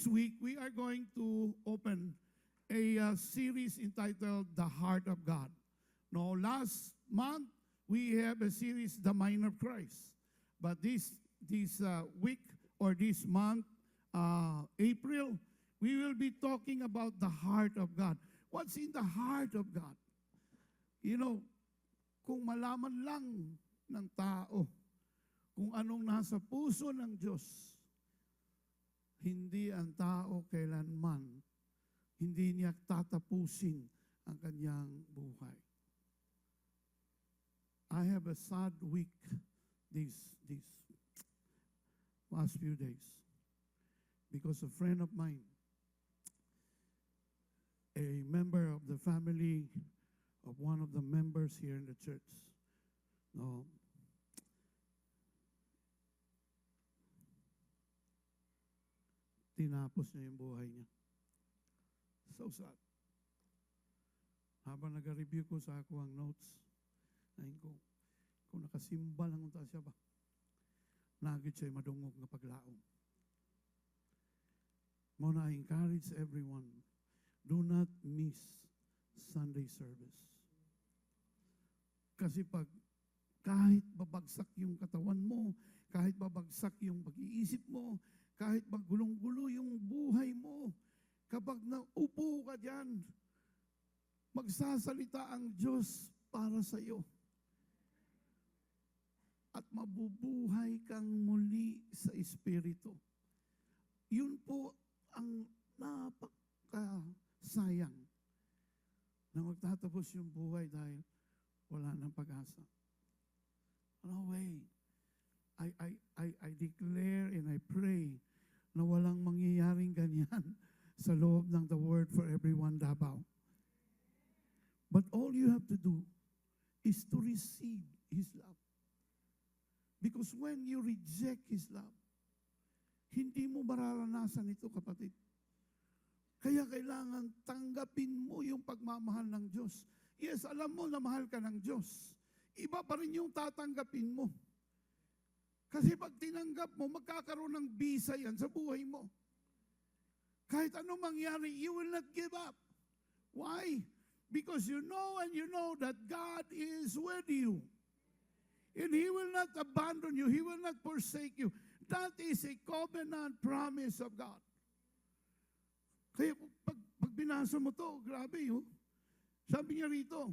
week, we are going to open a series entitled The Heart of God. No, last month, we have a series, The Mind of Christ. But this week or this month, April, we will be talking about the heart of God. What's in the heart of God? You know, kung malaman lang ng tao kung anong nasa puso ng Diyos, hindi ang tao kailanman, hindi niya tatapusin ang kanyang buhay. I have a sad week these last few days because a friend of mine, a member of the family of one of the members here in the church, no, tinapos niya yung buhay niya. So sad. Habang nag-review ko sa ako ang notes, nahin ko, kung nakasimba lang unta siya ba, nagit siya madungog na paglaom. Muna, I encourage everyone, do not miss Sunday service. Kasi kahit babagsak yung katawan mo, kahit babagsak yung pag-iisip mo, kahit magulong-gulo yung buhay mo, kapag naupo ka dyan, magsasalita ang Diyos para sa iyo. At mabubuhay kang muli sa Espiritu. Yun po ang napakasayang na magtatapos yung buhay dahil wala ng pag-asa. No way. I declare and I pray na walang mangyayaring ganyan sa loob ng the Word for Everyone Davao. But all you have to do is to receive His love. Because when you reject His love, hindi mo mararanasan ito, kapatid. Kaya kailangan tanggapin mo yung pagmamahal ng Diyos. Yes, alam mo na mahal ka ng Diyos. Iba pa rin yung tatanggapin mo. Kasi pag tinanggap mo, magkakaroon ng bisa yan sa buhay mo. Kahit anong mangyari, you will not give up. Why? Because you know and you know that God is with you. And He will not abandon you. He will not forsake you. That is a covenant promise of God. Kaya pag binasa mo to, grabe yun. Sabi niya rito,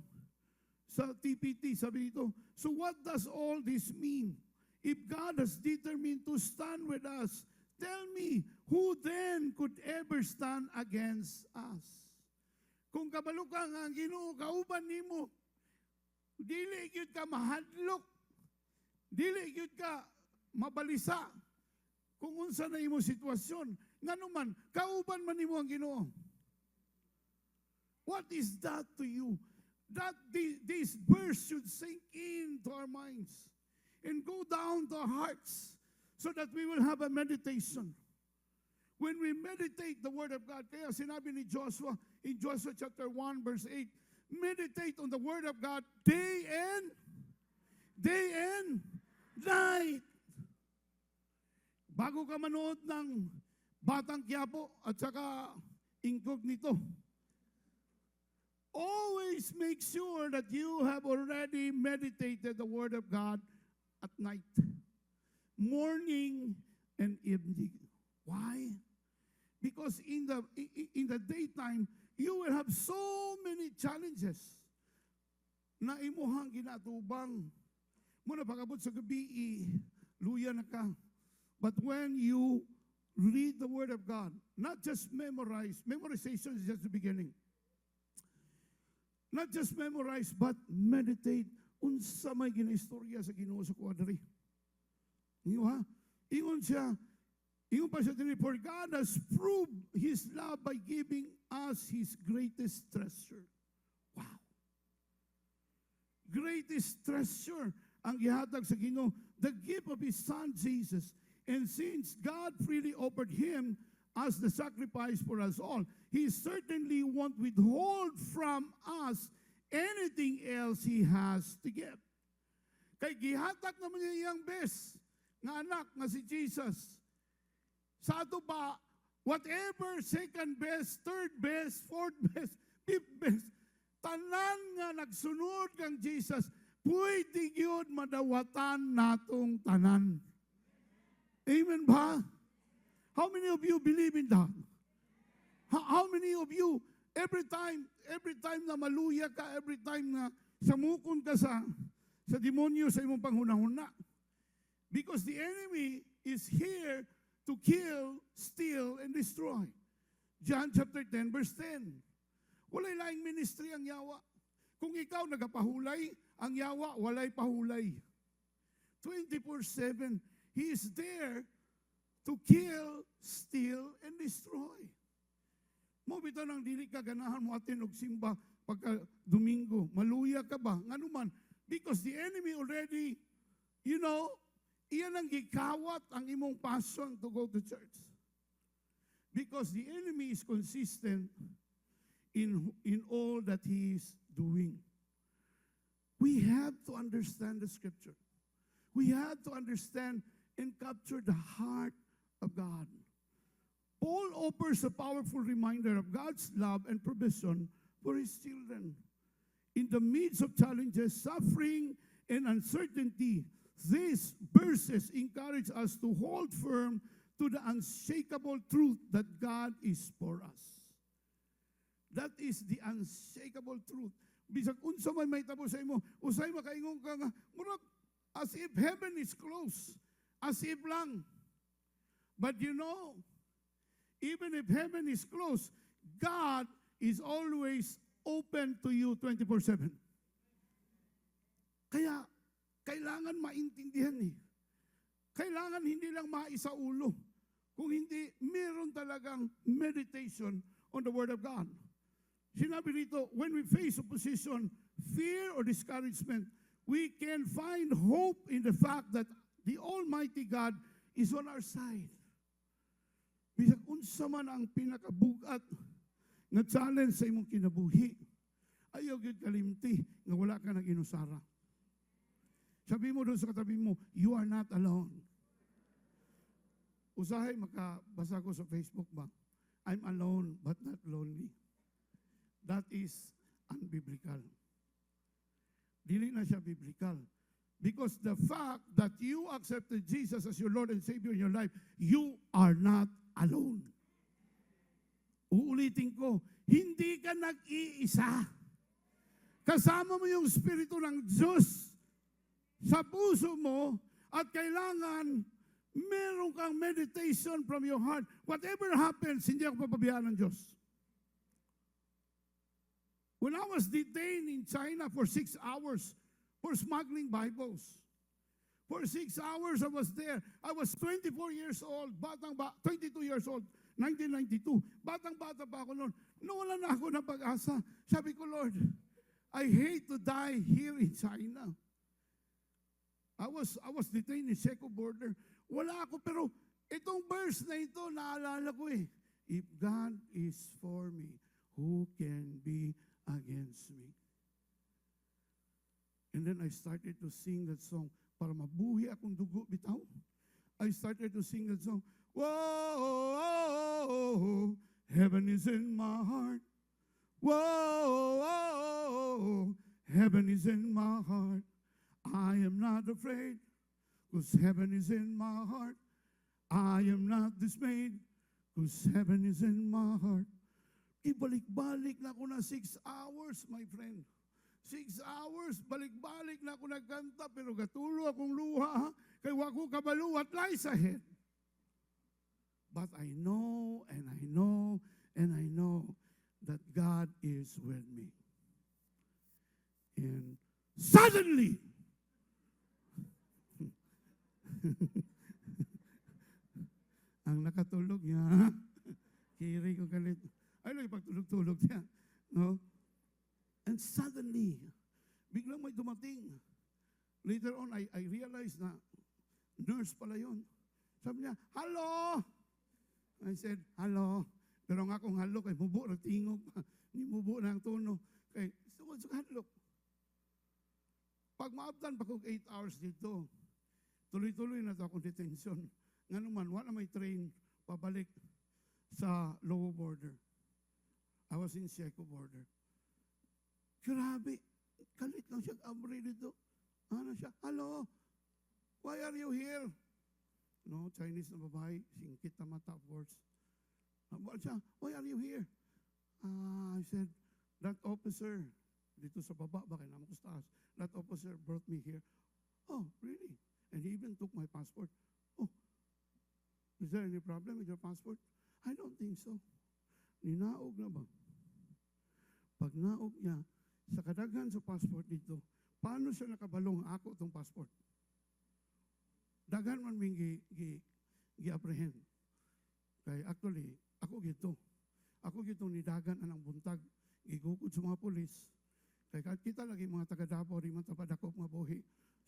sa TPT, sabi rito, so what does all this mean? If God has determined to stand with us, tell me, who then could ever stand against us? Kung kabalo ka nga ang Ginoo, kauban nimo, dili gyud ka mahadlok, dili gyud ka mabalisa, kung unsa na imo sitwasyon, nganuman, kauban man nimo ang Ginoo. What is that to you? That this verse should sink into our minds and go down to our hearts so that we will have a meditation. When we meditate the Word of God, kaya sinabi ni Joshua in Joshua chapter 1 verse 8, meditate on the Word of God day and night. Bago ka manood ng Batang Quiapo at saka Incognito, always make sure that you have already meditated the Word of God at night, morning and evening. Why? Because in the daytime, you will have so many challenges na imuhang ginatubang. Muna pagabot sa gabi, luya na ka. But when you read the Word of God, not just memorize, memorization is just the beginning. Not just memorize, but meditate. Unsa may ginaistorya sa Ginoo sa kwadri. Ingon pa siya din, for God has proved His love by giving us His greatest treasure. Wow. Greatest treasure ang gihatag sa Ginoo, the gift of His Son Jesus. And since God freely offered Him as the sacrifice for us all, He certainly won't withhold from us anything else He has to give. Kay gihatag naman niya iyang best nga anak nga si Jesus. Sa ato ba whatever, second best, third best, fourth best, fifth best, tanan nga nagsunod kang Jesus, pwede yun madawatan natong tanan. Amen ba? How many of you believe in that? How many of you, every time na maluya ka, every time na samukon ka sa demonyo sa imong panghunahuna? Because the enemy is here to kill, steal, and destroy. John chapter 10, verse 10. Walay laing ministry ang yawa. Kung ikaw nagapahulay, ang yawa walay pahulay. 24/7, he is there to kill, steal, and destroy. Mo bitaw nang dili ka ganahan mo atin og simba pagka Domingo. Maluya ka ba? Ngano man? Because the enemy already, iyan ang gikawat ang imong passion to go to church. Because the enemy is consistent in all that he is doing. We have to understand the scripture. We have to understand and capture the heart of God. Paul offers a powerful reminder of God's love and provision for his children. In the midst of challenges, suffering, and uncertainty, these verses encourage us to hold firm to the unshakable truth that God is for us. That is the unshakable truth. Bisag unsa may mahitabo sa imo, usay makaingon ka nga, murag as if heaven is close. As if lang. But even if heaven is close, God is always open to you 24/7. Kaya, kailangan maintindihan Kailangan hindi lang maisaulo. Kung hindi, meron talagang meditation on the Word of God. Sinabi rito, when we face opposition, fear, or discouragement, we can find hope in the fact that the Almighty God is on our side. Bisag unsa man ang pinakabugat nga challenge sa imong kinabuhi, ayaw gyud kalimti nga wala ka nang inusara. Sabi mo doon sa katabi mo, you are not alone. Usahay makabasa ko sa Facebook ba? I'm alone but not lonely. That is unbiblical. Dili na siya biblical. Because the fact that you accepted Jesus as your Lord and Savior in your life, you are not alone. Uulitin ko, hindi ka nag-iisa. Kasama mo yung Espiritu ng Diyos sa puso mo at kailangan meron kang meditation from your heart. Whatever happens, hindi ako papabayaan ng Diyos. When I was detained in China for 6 hours for smuggling Bibles, for 6 hours I was there. I was 24 years old, 22 years old, 1992. Batang-bata pa ako noon. Nawala na ako ng pag-asa. Sabi ko, Lord, I hate to die here in China. I was detained in Seco border. Wala ako, pero itong verse na ito, naalala ko If God is for me, who can be against me? And then I started to sing that song. Para mabuhi akong dugo, bitaw. I started to sing that song. Whoa, heaven is in my heart. Whoa, heaven is in my heart. I am not afraid, because heaven is in my heart. I am not dismayed, because heaven is in my heart. Ibalik-balik na ako na 6 hours, my friend. 6 hours, balik-balik na ako nagkanta, pero gatulo akong luha, kay wako kabalo, what lies ahead? But I know, and I know, and I know that God is with me. And suddenly, ang nakatulog niya, kiri ko galit. Ay, lang pagtulog-tulog niya. No? And suddenly, biglang may dumating. Later on, I realized na nurse pala yun. Sabi niya, hello! I said, hello. Pero nga kung hello, kay mubo na tingog. Ni mubo na ang tono. Kay, hello. Pag maabtan pa kong 8 hours dito, tuloy-tuloy na ito akong detention. Nga naman, wala may train, pabalik. sa Lowo border. I was in Seco border. Grabe, kalit lang siya, abre dito. Ano siya, hello, why are you here? No, Chinese na babae, singkit na mata, of course. Siya, why are you here? I said, that officer, dito sa baba, bakit naman ko sa taas, that officer brought me here. Oh, really? And he even took my passport. Oh, is there any problem with your passport? I don't think so. Ninaog na ba? Pag naog niya, sa kadaghan sa passport dito, paano siya nakabalong ako itong passport? Daghan man ming gi-apprehend. Kaya actually, ako gito. Ako gito ni dagan anang buntag. Gigukod sa mga pulis. Kaya kita lagi mga taga-Davao, di man tapadakop mga buhi.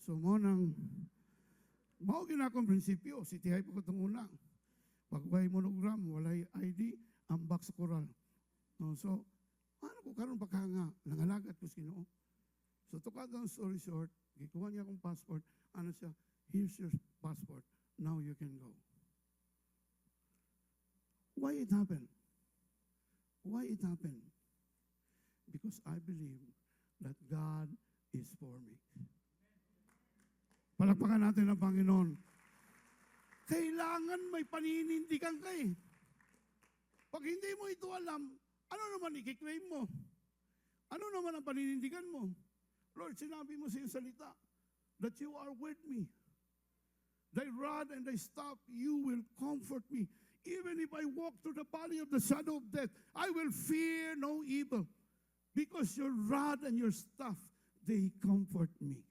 So mo nang, mao ginakong prinsipyo, sitihay pa ko itong una. Pag way monogram, walay ID, ambak sa koral. No, so, ano ko karon pagkanga, nangalagat ko sino. So to cut down story short, gikuha niya akong passport, ano siya, here's your passport, now you can go. Why it happened? Why it happened? Because I believe that God is for me. Palakpakan natin ang Panginoon. Kailangan may paninindigan ka eh. Pag hindi mo ito alam, ano naman i-claim mo? Ano naman ang paninindigan mo? Lord, sinabi mo sa iyong salita that you are with me. Thy rod and thy staff, you will comfort me. Even if I walk through the valley of the shadow of death, I will fear no evil. Because your rod and your staff, they comfort me.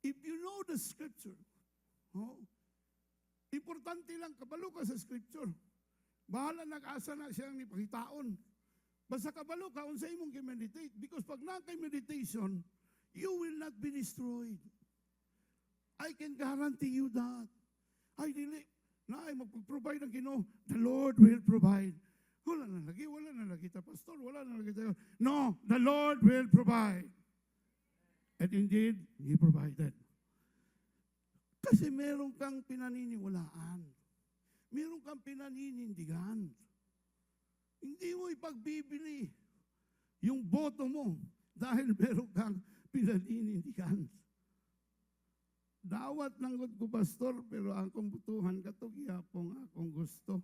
If you know the scripture, importante lang, kabalo ka sa scripture. Bahala nag-asa na siyang ipakitaon. Basta kabalo ka, unsa imong meditate. Because pag na-meditation, you will not be destroyed. I can guarantee you that. Ay, dili. Na ay magpag-provide ng Ginoo. The Lord will provide. Wala na lagi ta, pastor. Wala na lagi tayo. No, the Lord will provide. And indeed, He provided. Kasi meron kang pinaniniwalaan. Meron kang pinaninindigan. Hindi mo ipagbibili yung boto mo dahil meron kang pinaninindigan. Dawat lang ko, pastor, pero ang kumbutuhan kato, gihapong akong gusto.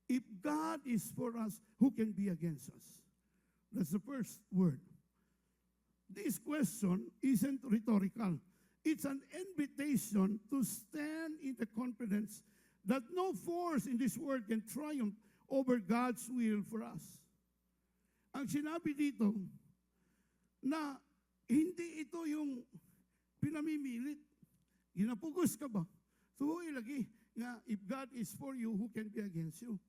If God is for us, who can be against us? That's the first word. This question isn't rhetorical. It's an invitation to stand in the confidence that no force in this world can triumph over God's will for us. Ang sinabi dito, na hindi ito yung pinamimilit. Ginapugos ka ba? Tuhoy lagi nga, if God is for you, who can be against you?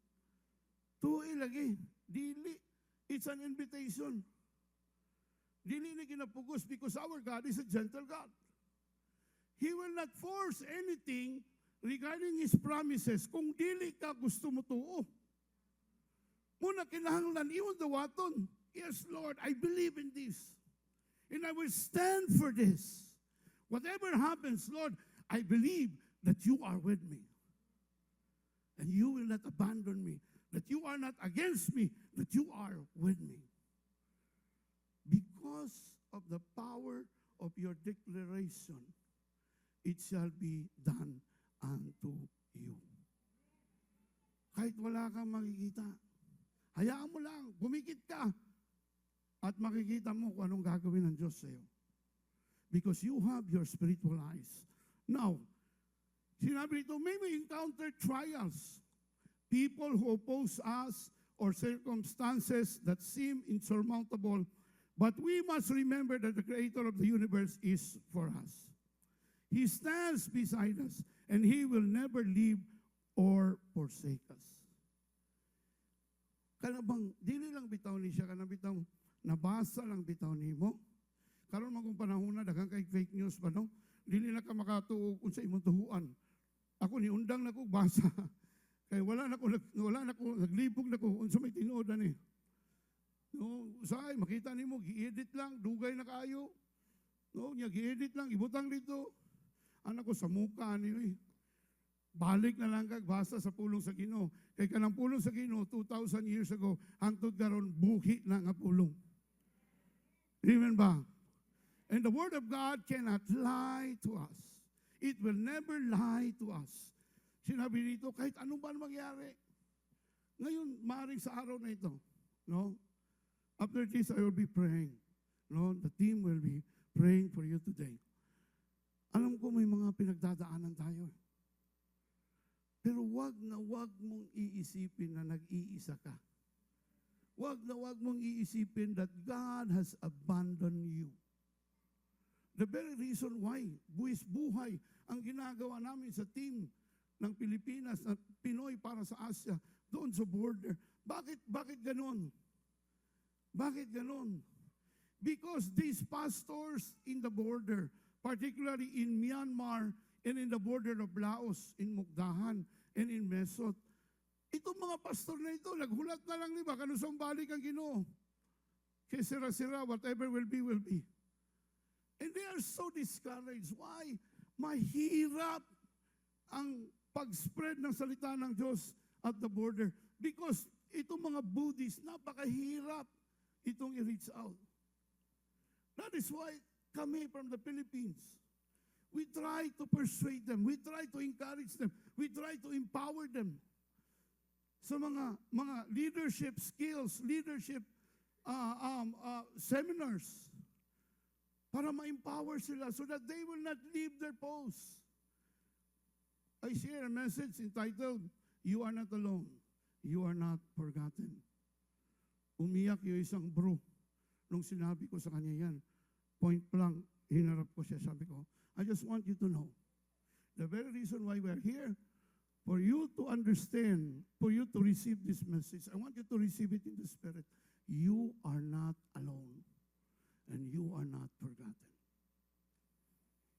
Tuhoy lagi. Dili. It's an invitation. Dili na ginapugos because our God is a gentle God. He will not force anything regarding His promises kung dili ka gusto mo tuo. Muna kinahanglan, iwan dawaton. Yes, Lord, I believe in this. And I will stand for this. Whatever happens, Lord, I believe that you are with me. And you will not abandon me. That you are not against me. That you are with me. Because of the power of your declaration, it shall be done unto you. Kahit wala kang makikita, hayaan mo lang, bumikit ka, at makikita mo kung anong gagawin ng Diyos sa iyo. Because you have your spiritual eyes. Now, sinabi dito, may we encounter trials, people who oppose us, or circumstances that seem insurmountable, but we must remember that the Creator of the universe is for us. He stands beside us, and He will never leave or forsake us. Kanabang, dili lang bitaw ni siya, kanang bitaw, nabasa lang bitaw ni mo. Karon magong panahon na, daghang kay fake news ba, no? Dili na ka makatuo kung sa imong tuhuan. Ako ni undang na ko basa. Kaya wala na ko, naglibog na ko, unsa may tinuod na ni. No, usay, makita ni mo, gi-edit lang, dugay na kaayo. No, niya gi-edit lang, ibutang dito. Anak ko sa muka niyo eh. Balik na lang kag basa sa pulong sa Ginoo. Kay kanang pulong sa Ginoo 2,000 years ago, hangtod karon buhi na nga pulong. Amen ba? And the Word of God cannot lie to us. It will never lie to us. Sinabi dito, kahit anong ba mangyari. Ngayon, maaaring sa araw na ito, no? After this, I will be praying. No? The team will be praying for you today. Alam ko may mga pinagdadaanan tayo. Pero wag na wag mong iisipin na nag-iisa ka. Wag na wag mong iisipin that God has abandoned you. The very reason why buwis buhay ang ginagawa namin sa team ng Pilipinas at Pinoy para sa Asia, doon sa border. Bakit ganon? Bakit ganon? Because these pastors in the border, particularly in Myanmar and in the border of Laos, in Mukdahan and in Mesot, itong mga pastor na ito, naghulat na lang, di ba? Kanusang balik ang Ginoo. Kaya sira-sira, whatever will be, will be. And they are so discouraged. Why? Mahirap ang pag-spread ng salita ng Diyos at the border. Because itong mga Buddhists, napakahirap itong i-reach out. That is why kami from the Philippines, we try to persuade them. We try to encourage them. We try to empower them sa mga leadership skills, leadership seminars para ma-empower sila so that they will not leave their posts. I share a message entitled, You Are Not Alone. You Are Not Forgotten. Umiyak yung isang bro nung sinabi ko sa kanya yan. Point blank, hinarap ko siya. Sabi ko, I just want you to know, the very reason why we're here, for you to understand, for you to receive this message, I want you to receive it in the Spirit. You are not alone. And you are not forgotten.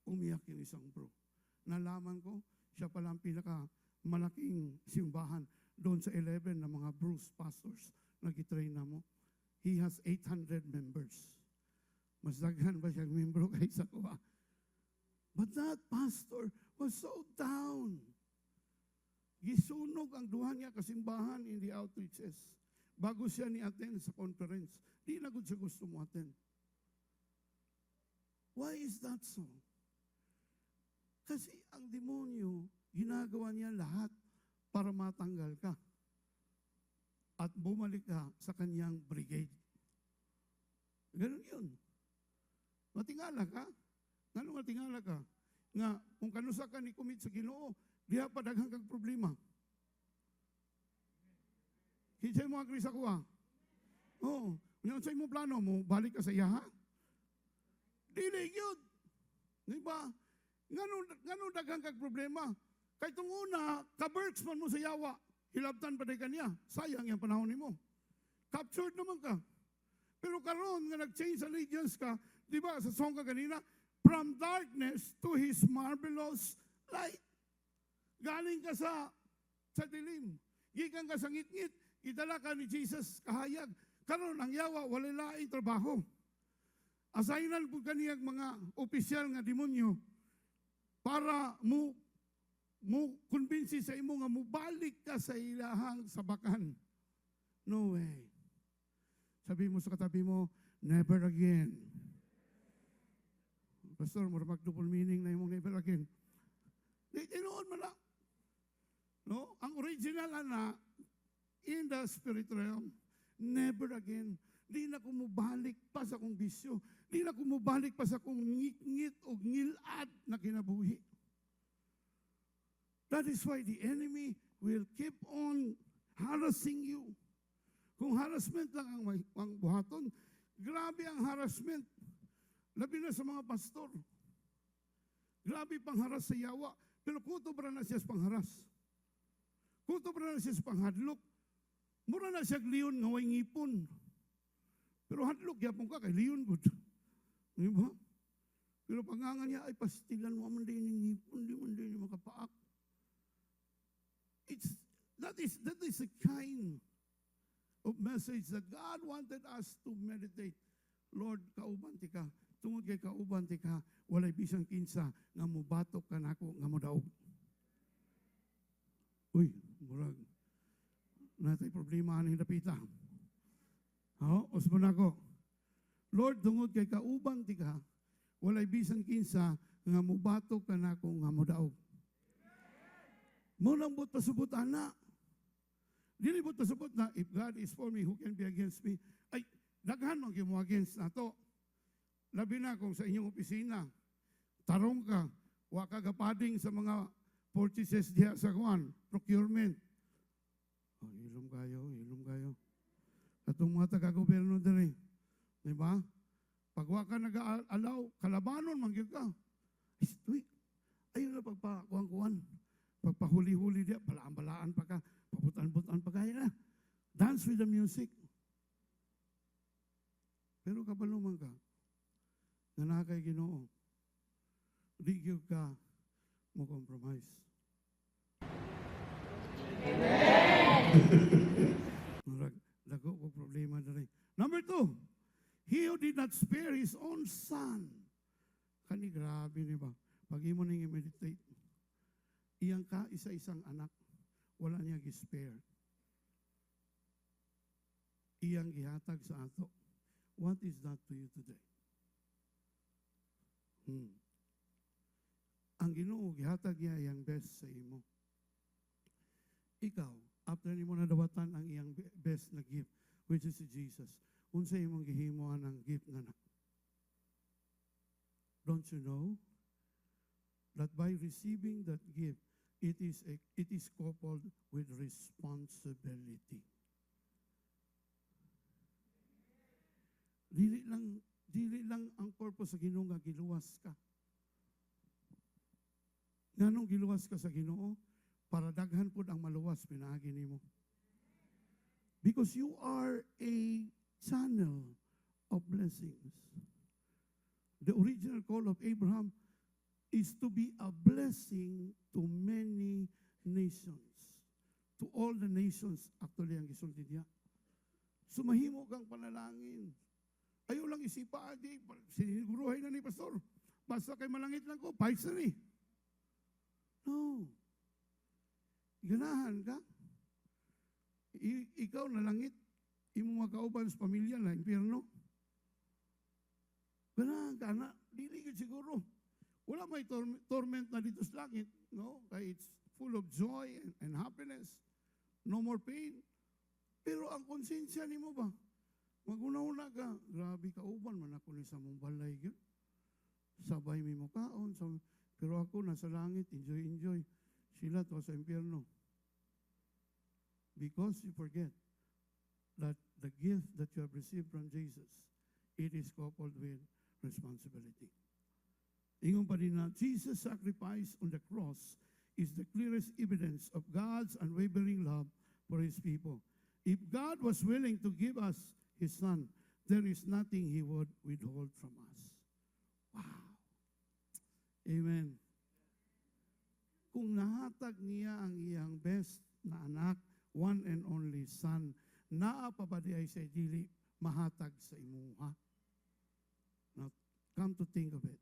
Umiyak yung isang bro. Nalaman ko, siya pala ang pinakamalaking simbahan doon sa 11 na mga Bruce pastors na gitrain na mo. He has 800 members. Mas daghan ba siyang membro kaysa ko? But that pastor was so down. Gisunog ang duha niya kasimbahan in the outreaches. Bago siya ni-attend sa conference, di na gud siya gusto mo attend. Why is that so? Kasi ang demonyo, ginagawa niya lahat para matanggal ka at bumalik ka sa kanyang brigade. Ganun yun. Matingala ka? Ganun matingala ka? Nga, kung kanusa ka ni commit sa Ginoo, diha pa daghang kag problema. Kinsay mo agri sa kuha? Oo. Ngayon sa'yo mo plano mo, balik ka sa iya, ha? Dili yun. Diba? Ganun daghang kag problema. Kay itong una, ka-berks man mo sa yawa. Hilabtan pa day kaniya. Sayang yung panahon ni mo. Captured naman ka. Pero karon nga nag-change allegiance ka, di ba, sa song ka kanina, from darkness to His marvelous light. Galing ka sa dilim. Gikan ka sa ngit-ngit. Idala ka ni Jesus kahayag. Karon ang yawa, wala laing trabaho. Assignan po kaniyang mga opisyal nga demonyo para mo kumbinsi sa imo nga mubalik ka sa ilahang sabakan. No way. Sabi mo sa katabi mo, never again. Pastor, mag-double meaning na imong never again. Tinuon mo lang. No? Ang original na in the spirit realm, never again. Di na kumubalik pa sa kong bisyo. Di na kumubalik pa sa kong ngit-ngit o ngilad na kinabuhi. That is why the enemy will keep on harassing you. Kung harassment lang ang buhaton, grabe ang harassment. Labi na sa mga pastor. Grabe pang haras sa yawa. Pero kutobra na siya sa pangharas. Kutobra na siya sa panghadlok. Mura na siya liyon nga way ngipon. Pero hadlok yapon ka kay liyon good. Di ba? Pero pangangan niya ay pastilan mo man din ng ngipon, di man din makapaak. That is a kind of message that God wanted us to meditate. Lord, kauban ti ka. Tungod kay kauban ti ka, walay bisang kinsa nga mubatok ka nako nga modaog. Uy, murag, natay problema aning dapita. Usbo na ko. Lord, tungod kay kauban ti ka, walay bisan kinsa nga mubato ka na ko nga mudaog. Munang but pasubot ana. Dili but pasubot na, if God is for me, who can be against me? Ay, daghan man mo against nato. Labi na kung sa inyong opisina, tarong ka, wa ka gapading sa mga purchases diha sa kuan, procurement. Oh, ilom kayo, ilom kayo. Atong mga taga-gobyerno diri, di ba? Pag wa ka nag-alaw, kalabanon, mangyag ka. Uy, ayun na pagpakuan-kuan. Pagpahuli-huli diya, balaan-balaan pa ka, pabutan-butan pa kaya na. Dance with the music. Pero kapaluman ka, nga kay Ginoo, di gyud ka mo compromise. Amen! Lago ko problema dali. Number 2, he who did not spare his own son. Kani grabe ni ba? Pag imo ning i-meditate, iyang ka isa-isang anak, wala niya gi-spare. Iyang gihatag sa ato. What is that to you today? Ang Ginoo gihatag niya iyang best sa imo. Ikaw, after nimo nadawatan ang iyang best na gift, which is si Jesus, unsa imong gihimoan ang gift nga na? Don't you know that by receiving that gift, it is coupled with responsibility. Dili lang ang purpose sa Ginoo nga giluwas ka. Nganong giluwas ka sa Ginoo? Para daghan pud ang maluwas pinaagi nimo. Because you are a channel of blessings. The original call of Abraham is to be a blessing to many nations. To all the nations, actually ang gisulti niya. Sumahimo kang panalangin. Ayaw lang isipa, siniguruhay na ni Pastor. Basta kay malangit lang ko, paisa ni. No. Ganahan ka. Ikaw na langit, imo makauban sa pamilya na impyerno. Ganahan ka na, dili ka siguro. Wala may torment na dito sa langit, no? Kaya it's full of joy and happiness. No more pain. Pero ang konsensya ni mo ba? Maguna-una ka, grabe ka uban man ako ni sa mong balay yun. Sabay mi mo kaon. Pero ako nasa langit, enjoy. Sila to sa impyerno. Because you forget that the gift that you have received from Jesus, it is coupled with responsibility. Ingon pa rin na, Jesus' sacrifice on the cross is the clearest evidence of God's unwavering love for His people. If God was willing to give us His Son, there is nothing He would withhold from us. Wow. Amen. Kung nahatag niya ang iyang best na anak, one and only Son, naa pa ba di ay sa dili mahatag sa imuha? Now, come to think of it.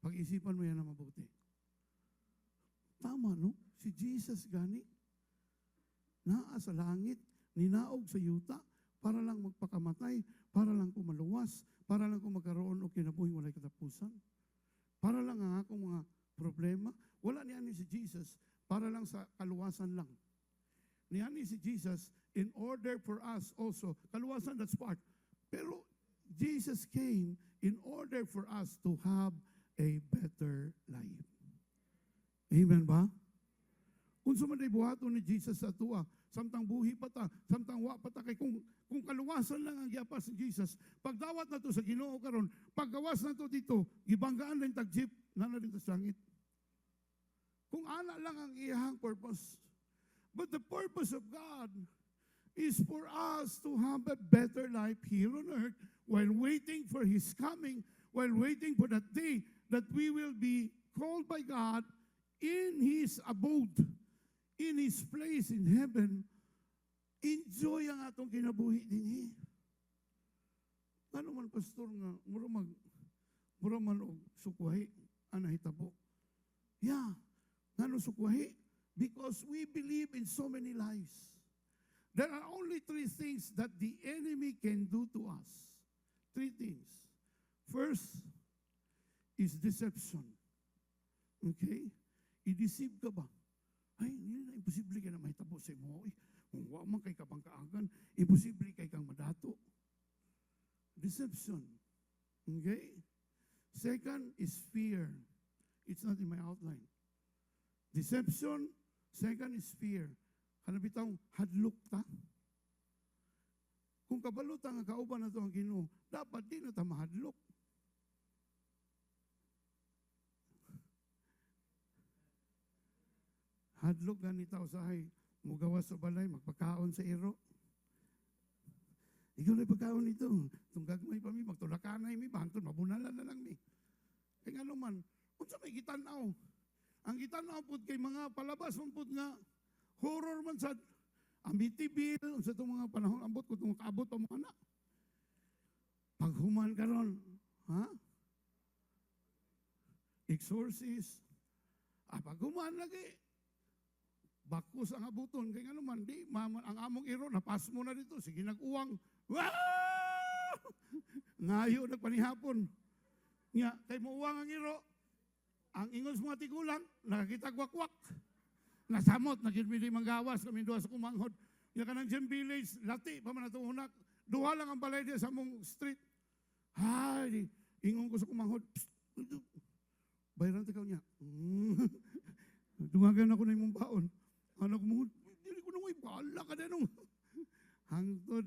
Pag-isipan mo yan na mabuti. Tama, no? Si Jesus gani, naa sa langit, ninaog sa yuta, para lang magpakamatay, para lang kumaluwas, para lang kung magkaroon o kinabuhi walay katapusan. Para lang ang akong mga problema. Wala niya ni si Jesus, para lang sa kaluwasan lang. Niya ni si Jesus, in order for us also, kaluwasan, that's part. Pero Jesus came in order for us to have a better life. Amen ba? Kung sumanday buhaton ni Jesus sa tuwa, samtang buhi pa ta, samtang wa pa ta, kay kung kaluwasan lang ang giapas ni Jesus, pagdawat na to sa Ginoo karon, paggawas na to dito, gibanggaan lang tagjip, nana dito sa langit. Kung ana lang ang iyang purpose. But the purpose of God is for us to have a better life here on earth while waiting for His coming, while waiting for that day that we will be called by God in His abode, in His place in heaven. Enjoy ang atong kinabuhi din. Ano man, pastor, nga, mura man og sukwahi, anahitabo. Yeah, ngano sukwahi? Because we believe in so many lies. There are only three things that the enemy can do to us. Three things. First is deception. Okay? I-deceive ka ba? Ay, hindi na, imposible ka na mahitabo sa mo. Kung huwag man kay kabang kaagan, imposible kay kang madato. Deception. Okay? Second is fear. It's not in my outline. Deception. Second is fear. Ano bitaw, hadlok ta. Kung kabalutan nga kauban na ito ang Ginoo, dapat di na ta mahadlok. Hadlok ganita usahay, mugawas sa balay, magpakaon sa iro. Ikaw na pagkaon ito. Itong gagmay pa mi, magtulakanay mi, bahantun, mabunalan na lang mi. Kaya nga naman, kung sa may gitanaw, ang gitanaw po kay mga palabas mong po nga, horror man sa Amityville, sa itong mga panahon ambot ko, itong kaabot pa mga anak. Paghuman ka ron, ha? Exorcist. Paghuman lagi. Bakos ang abuton. Kaya nga naman, di, ang among iro, napas mo na dito. Sige, nag-uwang. Wow! Ngayo, nagpanihapon. Nga, kay mo uwang ang iro. Ang ingos mga tigulang, nakakita wakwak. Nasamot, nagirmili manggawas, kami duha sa kumanghod. Yung kanang Gem Village, lati pa man itong hunak. Duha lang ang balay diya sa mong street. Ay, ingon ko sa kumanghod. Bayaran tikaw niya. Dungagan ako na yung baon. Ano ko mo, hindi ko nung bahala ka na nung. Hangtod.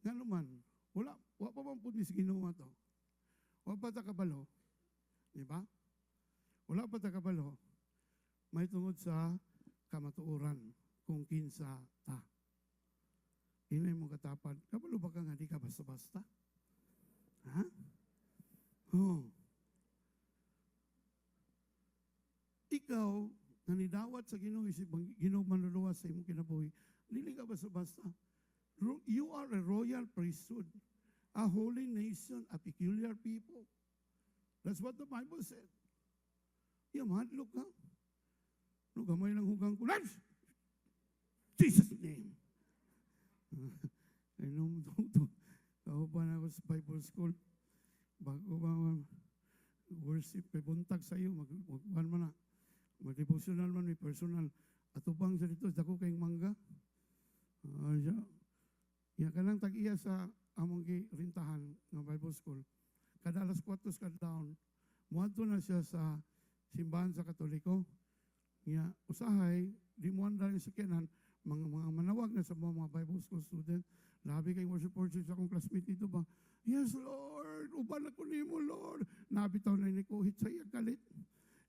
Nga naman, wala pa bang puti sa Ginoo to. Wala pa ta kabalo. Di ba? Wala pa ta kabalo. May tungod sa kamatuoran kung kinsa ta. Inay mo katapad, kabalo ba ka nga di ka basta-basta? Ha? Oh. Ikaw, nanidawat sa Ginoo, Ginoo manluluwas sa imong kinabuhi, dili ka basta-basta. You are a royal priesthood, a holy nation, a peculiar people. That's what the Bible said. Mahadlok ka. No, gamay lang hugang ko. Jesus' name. I know mo ito. Kauban ako sa Bible school. Bago ba worship, may buntag sa iyo, magkuhan man na. Mag-devotional man, may personal. At ubang sa dito, dako kayong mangga. Yan ka lang tag-iya sa among rintahan ng Bible school. Kada alas 4 ka down, muadto na siya sa simbahan sa Katoliko. Nga, usahay, di mo anda yung sakyanan, mga manawag na sa mga Bible school student, labi kay worship sa akong classmate dito ba, yes, Lord, uban ako ni mo, Lord. Nabitaw na ni Kuhit sa iya kalit.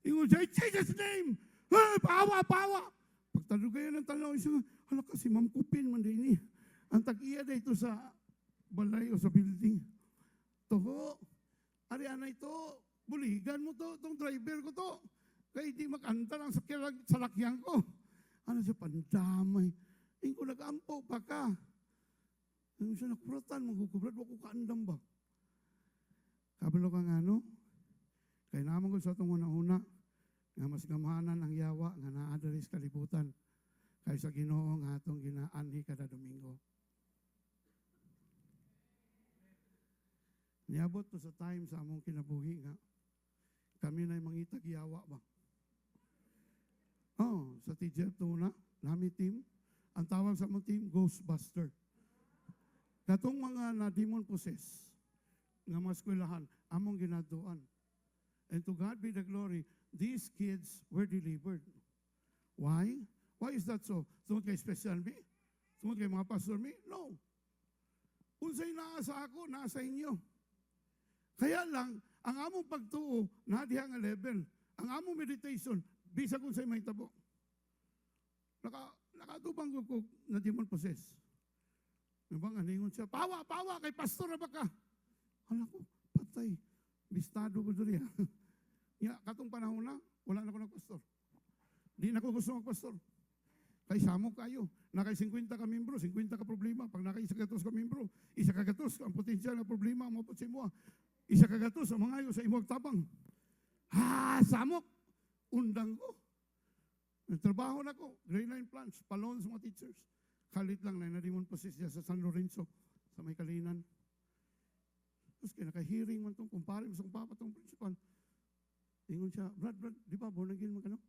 Ingon siya, Jesus' name! Hey, pawa! Pagtanong kayo ng tanong, siya, hala kasi Ma'am Kupin man din eh. Ang tag-iya dito sa balay o sa building. Toho, ariana ito, buligan mo to, itong driver ko to. Kaya di mag-anta lang sa salakyan ko. Ano siya, pandamay. Hindi ko nag-ampo pa ka. Ano siya, nakuratan, magkukubrat, wako kaandam ba? Kabalo ka nga, no? Kaya naman ko sa itong una-una, nga mas gamahanan ang yawa, nga naadalis kalibutan, kaya sa Ginoo nga itong ginaanhi kada Domingo. Niabot to sa time sa among kinabuhi nga, kami na yung mangitag yawa ba? Oh, sa TGF na, nami team, ang tawag sa among team, Ghostbuster. Katong mga na-demon possess, nga mga eskwelahan, among ginaduan. And to God be the glory, these kids were delivered. Why? Why is that so? Tungkol kay special me? Tungkol kay mga pastor me? No. Unsay naasa ako, nasa inyo. Kaya lang, ang among pagtuo, nadiha nga level. Ang among meditation, bisag unsay may tabo. Nakatubang ko na demon possess. Diba nga, ningon siya, pawa, kay pastor na ba ka? Hala ko, patay. Bistado ko doon yan. Ya, katong panahon na, wala na ko nagpastor. Di na ko gusto magpastor. Kay samok kayo. Nakay 50 ka membro, 50 ka problema. Pag nakay 1 ka membro, 1 ka ang potensyal na problema, mapot sa imo. 1 ka ang mga ayo sa imong tabang. Ha, samok. Undang ko. Nagtrabaho na ko, grade 9 plants, palon sa mga teachers. Kalit lang na narimon po siya sa San Lorenzo, sa may Kalinan. Tapos kinaka-hearing man itong kumpare mo sa papa itong principal. Ingon siya, Brad, di ba, born again mo ka no?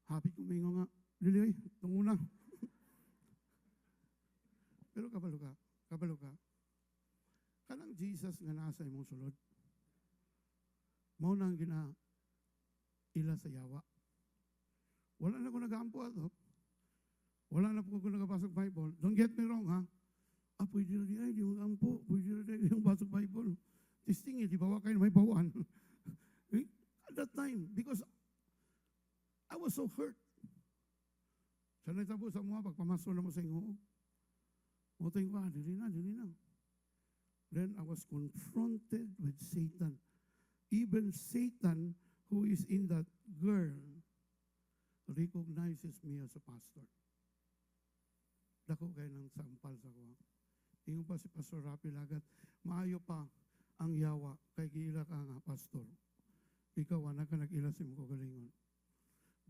Happy ko may nga, Lili, itong una. Pero kabalo ka. Kanang Jesus nga nasa imong sulod. Mao nang ila sa yawa. Wala na ko nag-aampo ato. Wala na po ko nagpasok Bible. Don't get me wrong, ha? Pwede na di ay, di mag-ampo. Pwede na di yung pasok Bible. Testing di bawa kayo may bawan. At that time, because I was so hurt. Sa nagtabo sa mga pagpamaso na mo sa inyo. Muting ko, dili na. Then I was confronted with Satan. Even Satan, who is in that girl, recognizes me as a pastor. Dako kayo ng sampal sa ko. Ingon pa si Pastor Rapi Lagat, maayo pa ang yawa kay giila ka nga pastor. Ikaw anak ka nag-ila sa mga kagalingon.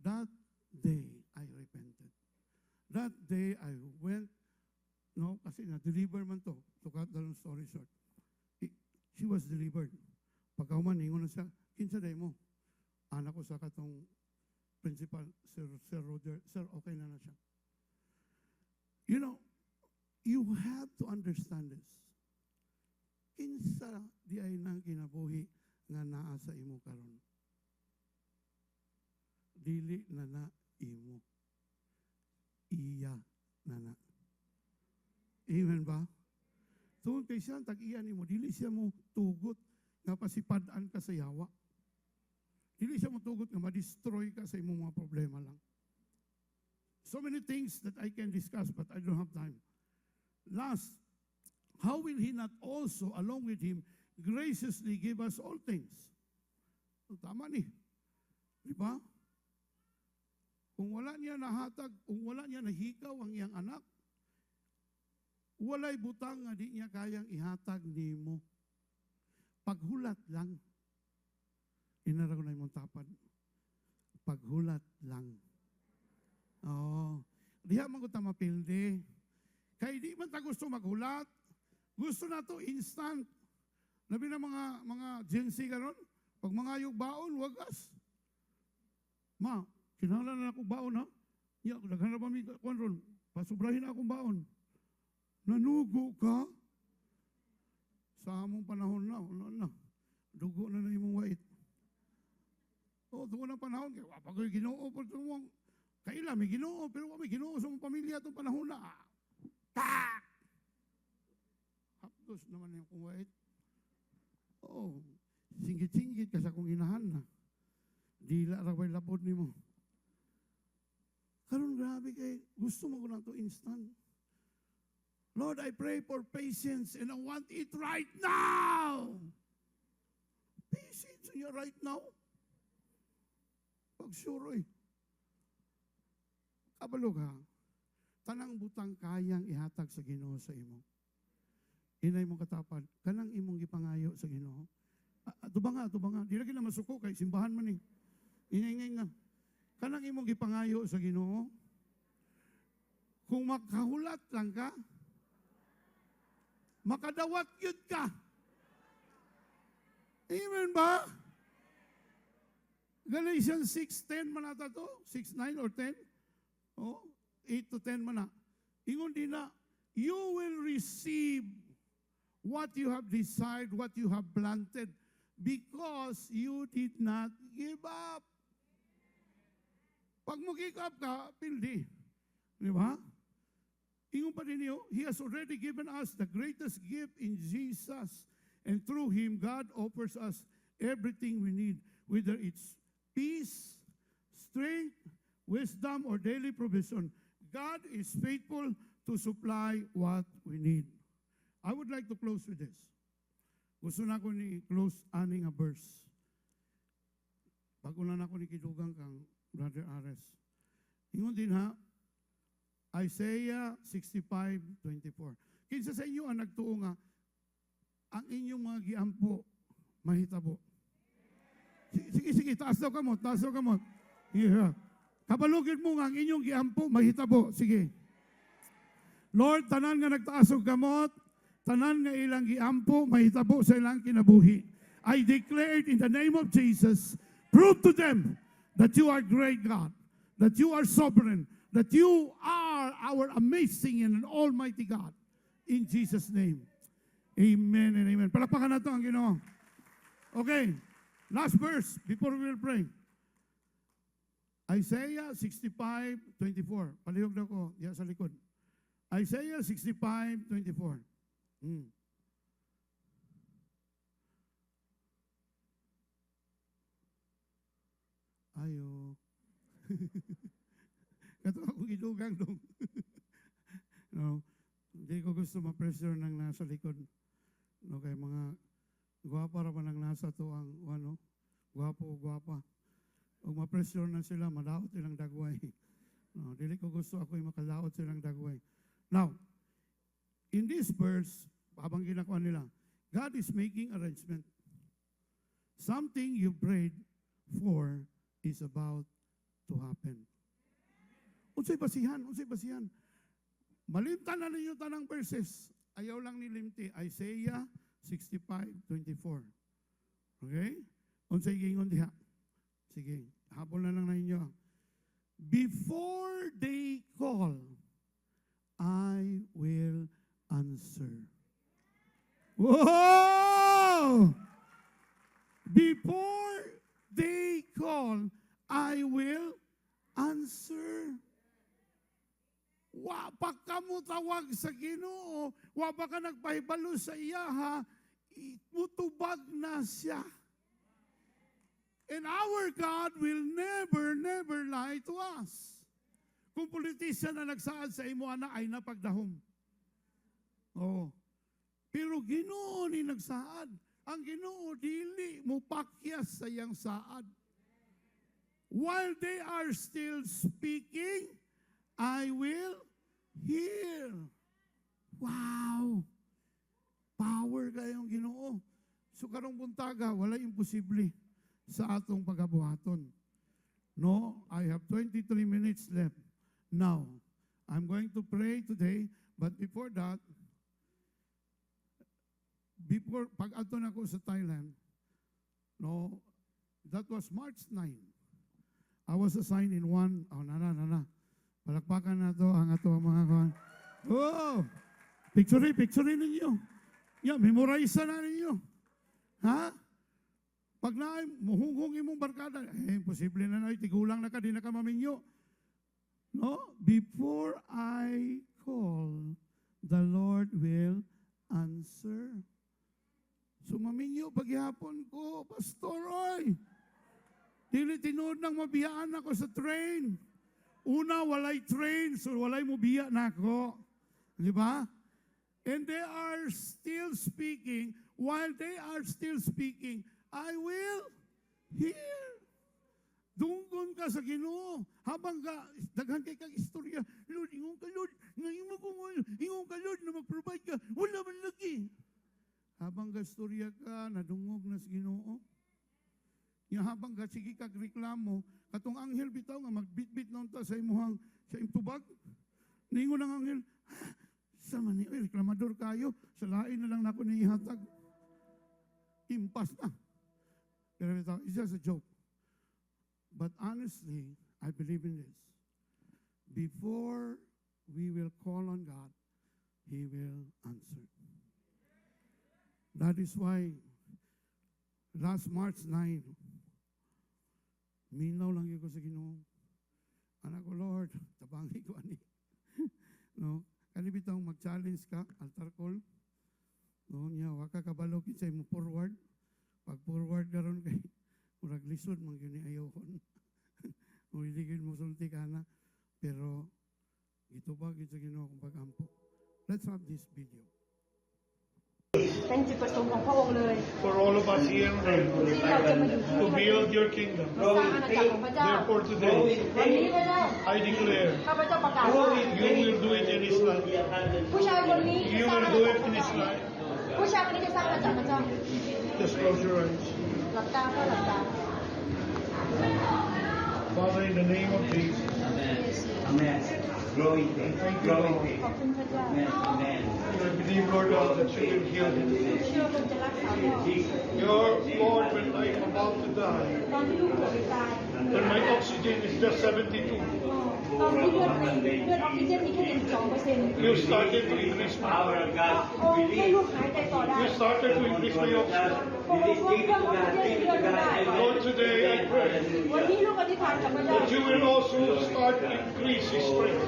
That day, I repented. That day, I went, kasi na-deliver man to cut the long story short. She was delivered. Pagkauman, ingon na siya, kinsa day mo? Anak ko sa katong principal, Sir Roger, Sir, okay na siya. You know, you have to understand this. Kinsa di ay nang kinabuhi nga naa sa imo karon. Dili na imo. Iya na. Amen ba? Tungod kay siya, tag-iya ni mo, dili siya mo tugot nga pasipadaan ka sa yawa. Dili siya mo tugot nga ma-destroy ka sa imong mga problema lang. So many things that I can discuss, but I don't have time. Last, how will He not also, along with Him, graciously give us all things? So, tama ni. Di ba? Kung wala niya nahatag, kung wala niya nahikaw ang iyang anak, walay butang nga di niya kayang ihatag nimo. Paghulat lang. Inara ko na yung tapad. Paghulat lang. Oo. Diha man ko ta mapildi. Kaya di man ta gusto maghulat. Gusto na to instant. Labi na mga Gen Z karon, pag mga yung baon, wagas. Ma, kinahanglan na akong baon ha. Ya, daghan na ba mi kon pasubrahin akong baon. Nanugo ka? Sa among panahon na. Dugo na imong wait. Dugo na panahon. Kaya wapag ko'y ginoo po itong kaila, may ginoo, pero may ginoo sa mong pamilya itong panahon na. Tak! Hapdos naman yung kung wait. Singgit-singgit ka sa kong inahan na. Dila raway labod ni mo. Karon grabe kay gusto mo ko na ito instant. Lord, I pray for patience and I want it right now. Patience niya right now. Pagsuroy. Kabalo ka, tanang butang kayang ihatag sa Ginoo sa imo. Inay mong katapad, kanang imong gipangayo sa Ginoo. Tuba nga. Di lagi na masuko kay simbahan man eh. Ingay nga. Kanang imong gipangayo sa Ginoo. Kung makahulat lang ka, makadawat yun ka. Amen ba? Galatians 6:10 man ata to? 6:9 or 10? 8 to 10 man na. Ingon din na, you will receive what you have desired, what you have planted, because you did not give up. Pag mo give up ka, pildi. Di ba? Ingon pa din niyo, He has already given us the greatest gift in Jesus. And through Him, God offers us everything we need, whether it's peace, strength, wisdom, or daily provision. God is faithful to supply what we need. I would like to close with this. Gusto na ko ni close ani nga verse. Bago na ako ni kidugang kang Brother Ares. Ingon din ha, Isaiah 65:24. Kinsa sa inyo ang nagtuo nga, ang inyong mga giampo, mahitabo. Sige, taas daw kamot. Yeah. Kabalugin mo nga ang inyong giampo, mahitabo. Sige. Lord, tanan nga nagtaas og gamot, tanan nga ilang giampo, mahitabo sa ilang kinabuhi. I declare it in the name of Jesus, prove to them that you are great God, that you are sovereign, that you are our amazing and almighty God. In Jesus' name. Amen and amen. Palakpakan nato ang Ginoo. Okay. Last verse before we will pray. Isaiah 65:24. Palihog na ko diya sa likod. Isaiah 65:24. Ayo. Kato ako gidugang dong. No. Hindi ko gusto ma-pressure ng nasa likod. No, kay mga gwapa ra man ang nasa to ang ano, gwapo o gwapa. Kung ma-pressure na sila, madaot silang dagway. No, dili ko gusto ako'y makadaot silang dagway. Now, in this verse, habang ginagawa nila, God is making arrangement. Something you prayed for is about to happen. Unsay basihan? Unsay basihan? Malimtan na ninyo tanang verses. Ayaw lang nilimti. Isaiah 65:24. Okay? Unsay gingon diha? Sige, habol na lang na ninyo. Before they call, I will answer. Whoa! Before they call, I will answer. Wa pa ka mo tawag sa Ginoo, wa pa ka nagpahibalo sa iya ha, mutubag na siya. And our God will never, never lie to us. Kung politician na nagsaad sa imo ana ay napagdahom. Oh. Pero Ginoo ni nagsaad. Ang Ginoo dili mo pakyas sa iyang saad. While they are still speaking, I will hear. Wow! Power kayong Ginoo. So karong buntaga, wala imposible sa atong pagabuhaton. No, I have 23 minutes left. Now, I'm going to pray today, but before that, pag ato na ako sa Thailand, no, that was March 9. I was assigned in one, palakpakan na to ang ato mga kawan. Oh! Picture ninyo. Yeah, memorize na ninyo. Ha? Pag na muhunghong imong barkada, imposible na na, tigulang na ka, di na ka maminyo. No? Before I call, the Lord will answer. So maminyo, paghihapon ko, Pastor, oy! Dili tinuod nang mabiyaan ako sa train. Una, walay train, so walay mobiya na ako. Di ba? And they are still speaking. While they are still speaking, I will hear. Dunggon ka sa Ginoo. Habang ka, daghan kay kang istorya. Lord, ingon ka, Lord. Ngayon mo kung ingon ka, Lord, na mag-provide ka. Wala man lagi. Habang ka istorya ka, nadungog na sa Ginoo. Yang habang ka, sige kag reklamo, katong anghel bitaw nga magbitbit na unta sa imuhang, sa imtubag. Ningon ang anghel, sa mani, reklamador kayo, sa lain na lang nako nihatag. Impas na. Pero ito, it's just a joke. But honestly, I believe in this. Before we will call on God, He will answer. That is why last March 9, minaw lang ko sa Ginoo. Anak ko, Lord, tabangi ko ani. No? Kanibitang mag-challenge ka, altar call. No, niya, waka kabalog sa mo forward. Pag forward karon kay murag lisod man gyud ni ayokon. O iligid mo sulti ka na. Pero gitubag gyud sa Ginoo kung pagampo. Let's have this video. Thank you ประสงค์ของพระองค์เลย For all of us here ที่เราจะมาอยู่ที่ to นี่ build your kingdom. สร้างอาณาจักรของพระเจ้า Therefore today, วันนี้พระเจ้า I declare ข้าพเจ้าประกาศว่า you will do it in His life. ผู้ชายคนนี้จะ You สร้าง will อาณา do จัก it ร in ของ His พระ life. ผู้ชายคนนี้จะสร้างอาณาจักรพระเจ้า Just close your eyes. หลับตาก็หลับตา Father, in the name of Jesus, Amen. Growing faith. Growing faith. ขอบคุณพระเจ้า Amen. Amen. I believe, Lord God, that you will heal him. เชื่อว่าจะรักษาพ่อ Your Lord, when I am about to die, ตอนที่ลูกเกิดตาย when my oxygen is just 72, ตอนที่เลือดออกซิเจนมีแค่72% you started to increase my Power of God. โอ้ให้ลูกหายใจต่อได้ You started to increase my oxygen. โอ้เพิ่มออกซิเจนเลือดได้ Lord, today I pray วันนี้ลูกอธิษฐานกับพระเจ้า that you will also start to increase his strength,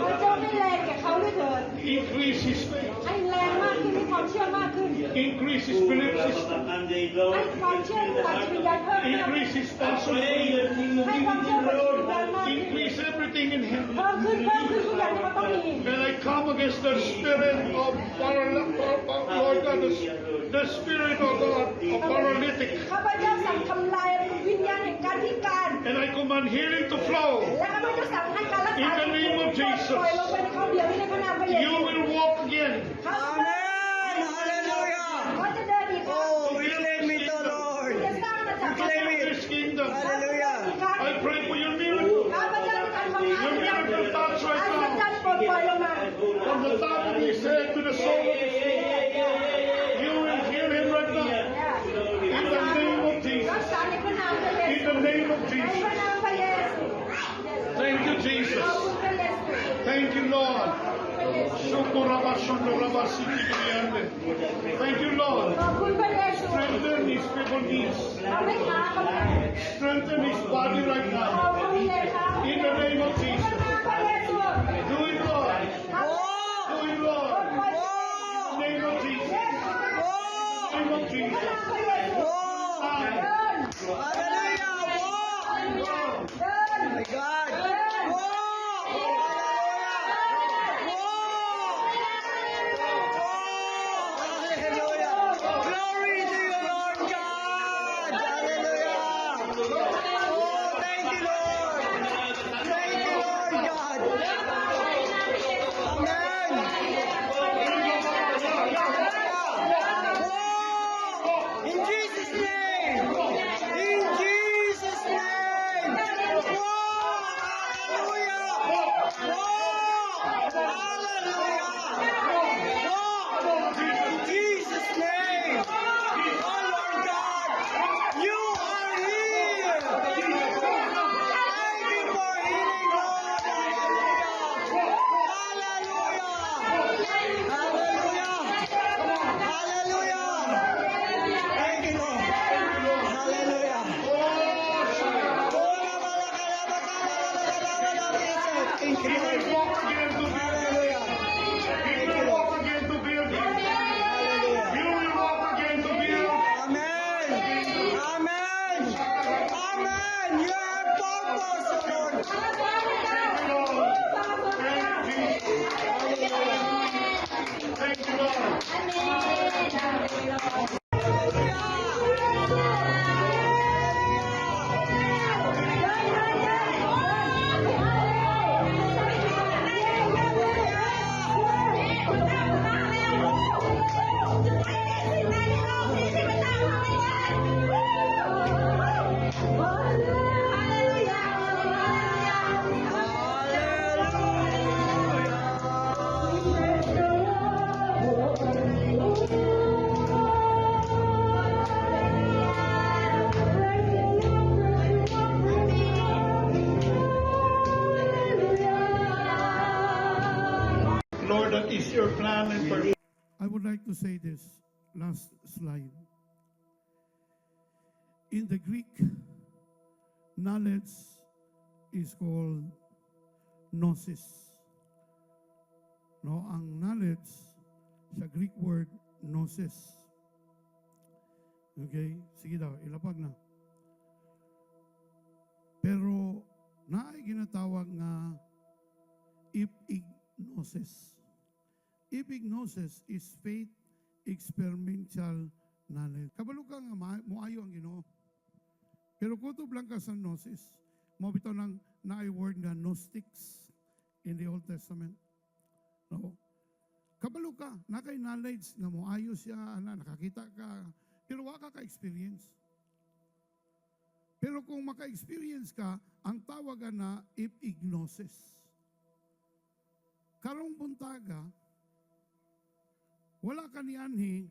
พระเจ้าให้แรงแก่เขาด้วยเถิด increase his faith, ให้แรงมากขึ้นให้ความเชื่อมากขึ้น increase his belief system, ให้ความเชื่อตัดวิญญาณเพิ่มขึ้น increase his passion, ให้ความเชื่อตัดวิญญาณมากขึ้น increase everything in him. เพิ่มขึ้นทุกอย่างที่มันต้องมี And I come against the spirit of Lord God, the spirit of God of paralytic. ข้าพเจ้าสั่งทำลายวิญญาณแห่งการพิการ And I command healing to flow. และข้าพเจ้าสั่งให้การรักษา In the name of Jesus. ปล่อยลงไปในเขาเดียวนี้ในพระนามพระเยซู You will walk again. เขา Amen. Hallelujah. เขาจะเดินอีกครั้ง Oh, we claim it, O Lord. จะสร้างอาณาจักร Claim it. This kingdom. Hallelujah. I pray for your miracle. ข้าพเจ้าจะทำความอา Your ศจรรย์ miracle touch อา right ศจร now. รย์ปลดปล่อยลงมา From the top of his head to the sole of his feet. You will heal him right now. In the name of รัก Jesus. ษาในพระนามพระเย In ซู the name of ในพ Jesus. ระนามพระเยซู Thank you, ขอบ Jesus. คุณพระเยซู Thank you, Lord. พระเยซู Thank you, Lord. ขอบคุณพระเยซู Strengthen his feeble knees. ทำให้ขาเขาแข็ง Strengthen his body right ขอ now. พระวิญญาณขา In the name of พระ Jesus. นามพระเยซู Do it, Lord. Do it, Lord. In the name of Jesus. In the name of Jesus. Hallelujah. My God. Hallelujah. Glory to you, Lord God. Hallelujah. Oh, thank you, Lord. Thank you, Lord God. Amen. In Jesus' name. In Jesus' name. Hallelujah. In Jesus' name. Oh, Lord God. You are here. Thank you for healing, Lord. Hallelujah. Hallelujah. Thank you, Lord. Hallelujah. Thank He you, will Lord. walk again to build. Hallelujah. He will walk again to build. Hallelujah. You will walk again to build. Amen. Amen. Amen. You have purpose, O Lord. Thank you, Lord. Lord, that is your plan and purpose. I would like to say this last slide. In the Greek, knowledge is called gnosis. No, ang knowledge sa Greek word gnosis. Okay? Sige daw, ilapag na. Pero naay ginatawag nga epignosis. Epignosis is faith experiential knowledge. Kabalo ka nga moayo ang Ginoo. Pero kutob lang ka sa gnosis, mo bitaw ng naay word nga gnostics in the Old Testament. No? Kabalo ka, nakay knowledge nga moayo siya, nakakita ka, pero wala ka ka-experience. Pero kung maka-experience ka, ang tawagan na epignosis. Karong buntaga, wala ka ni anhi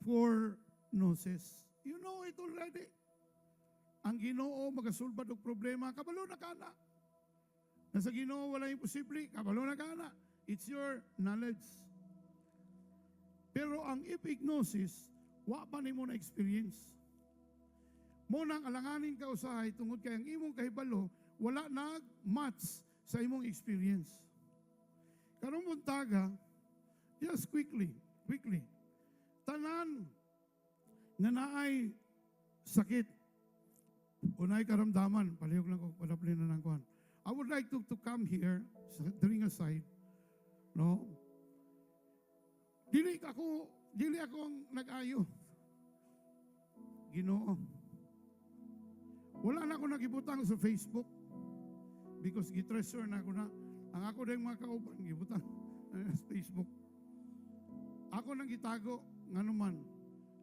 for gnosis. You know it already. Ang Ginoo magasulbad og problema, kabalo na kana. Nasa Ginoo wala imposible, kabalo na kana. It's your knowledge. Pero ang epignosis, wa pa nimo na experience. Mo nang alanganin ka usahay tungod kay ang imong kahibalo wala nag-match sa imong experience. Karong buntaga, just quickly, tanan nga naay sakit, unay karamdaman, palihog lang ko, padaplin na ng kuhan. I would like to come here, during a side, no? Dili ako ang nag-ayo. Ginoo. Wala na ako nagibutang sa Facebook because gitreasure na ako na. Ang ako na yung mga kauban, gibutang sa Facebook. Ako nang gitago, nga naman,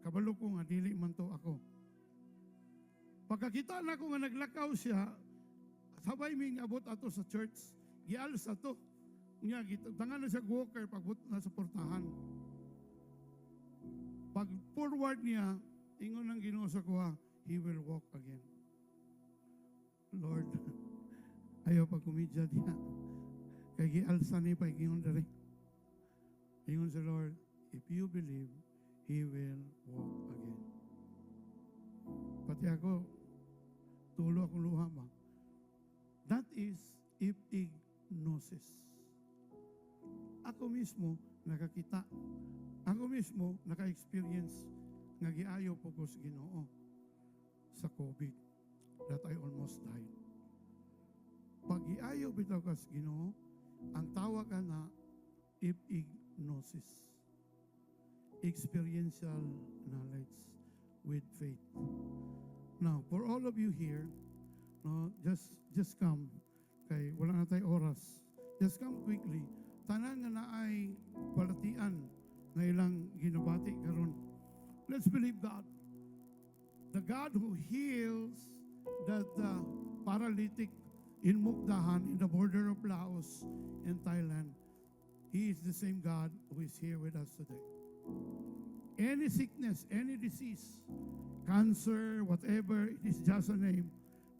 kabalo ko nga, dili man to ako. Pagkakita na ko nga naglakaw siya, sabay may abot ato sa church, gialis ato. Nga, tangan na siya walker, pagbut na sa portahan. Pag forward niya, ingon ang Ginoo sa kuha, he will walk again. Lord, ayaw pag kumidya diya. Kaya gialsa ni pa, ingon dari. Ingon sa Lord, if you believe, he will walk again. Pati ako, tulo akong luha ba? That is epignosis. Ako mismo nakakita. Ako mismo naka-experience nga giayo po ko sa Ginoo sa COVID that I almost died. Pag giayo bitaw ka sa Ginoo, ang tawag na epignosis. Experiential knowledge with faith. Now, for all of you here, no, just come. Kay wala na tayo oras. Just come quickly. Tanan nga na ay palatian na ilang ginabati karon. Let's believe God. The God who heals that paralytic in Mukdahan, in the border of Laos and Thailand, He is the same God who is here with us today. Any sickness, any disease, cancer, whatever, it is just a name,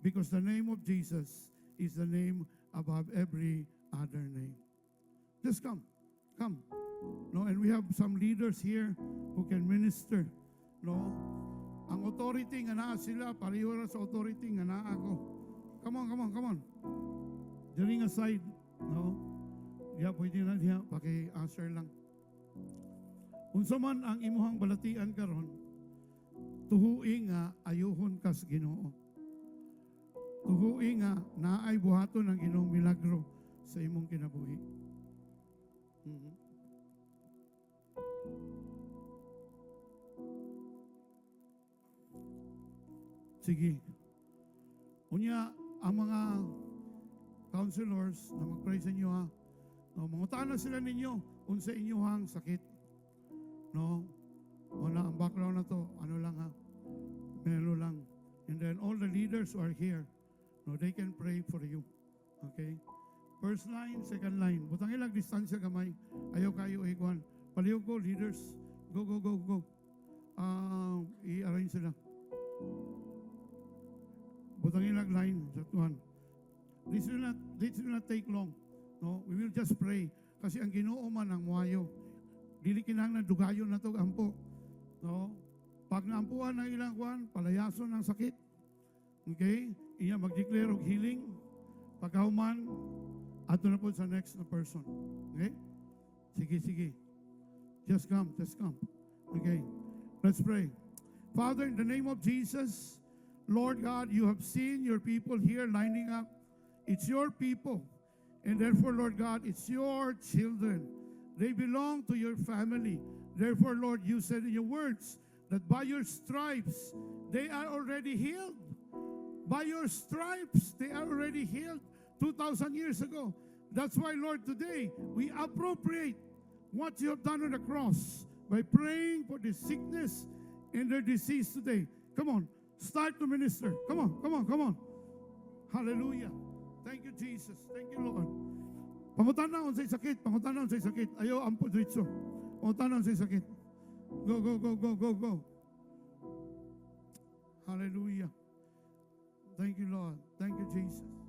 because the name of Jesus is the name above every other name. Just come. No, and we have some leaders here who can minister. No, ang authority nga naa sila, pareho ra sa authority nga naa ako. Come on. During a side, no, diya pwede na diya, paki-answer lang. Unsa man ang imuhang balatian karon, tuhui nga ayuhon kas Ginoo. Tuhui nga naay buhaton ang Ginoong milagro sa imong kinabuhi. Sige. Unya, ang mga counselors na mag-pray sa inyo ha, no, mangutaan na sila ninyo unsa inyong sakit. No? Wala, ang background na to, ano lang ha, melo lang. And then all the leaders who are here, no, they can pray for you. Okay? First line, second line. Butang ilang distansya kamay. Ayaw kayo ikuan. Palihog ko, leaders. Go. I-arrange sila. Butang ilang line sa tuhan. This will not take long. No, we will just pray. Kasi ang Ginoo man ang muayo. Dili kinahanglan dugayon na to ampo. No? Pag naampuan ng ilang kuan, palayason ng sakit. Okay? Iya mag-declare og healing. Pagkahuman, ato na po sa next na person. Okay? Sige. Just come. Okay? Let's pray. Father, in the name of Jesus, Lord God, you have seen your people here lining up. It's your people. And therefore, Lord God, it's your children. They belong to your family. Therefore, Lord, you said in your words that by your stripes, they are already healed. By your stripes, they are already healed 2,000 years ago. That's why, Lord, today, we appropriate what you have done on the cross by praying for the sickness and their disease today. Come on, Start to minister. Come on, come on, come on. Hallelujah. Thank you, Jesus. Thank you, Lord. Pangutanon sa sakit. Pangutanon sa sakit. Ayaw ampo dito. Pangutanon sa sakit. Go, go, go, go, go, go. Hallelujah. Thank you, Lord. Thank you, Jesus.